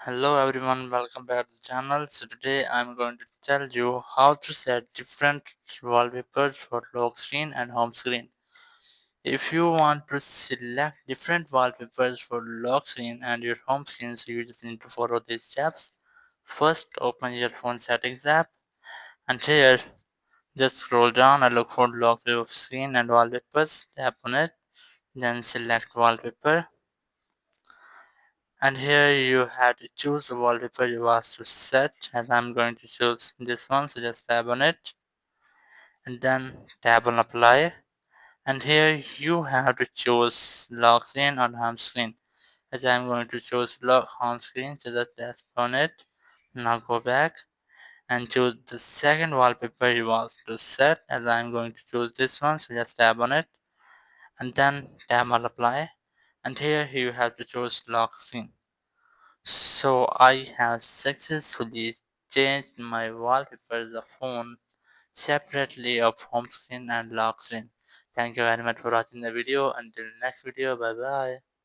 Hello everyone, welcome back to the channel. So today I'm going to tell you how to set different wallpapers for lock screen and home screen. If you want to select different wallpapers for lock screen and your home screen, so you just need to follow these steps. First, open your phone settings app, and here just scroll down and look for lock screen and wallpapers. Tap on it, then select wallpaper. And here you have to choose the wallpaper you want to set, and I'm going to choose this one, so just tap on it and then tap on apply. And here you have to choose lock screen or home screen. As I'm going to choose lock home screen, so just tap on it. Now go back and choose the second wallpaper you want to set, as I'm going to choose this one, so just tap on it and then tap on apply. And here you have to choose lock screen. So I have successfully changed my wallpaper the phone separately of home screen and lock screen. Thank you very much for watching the video. Until next video, bye bye.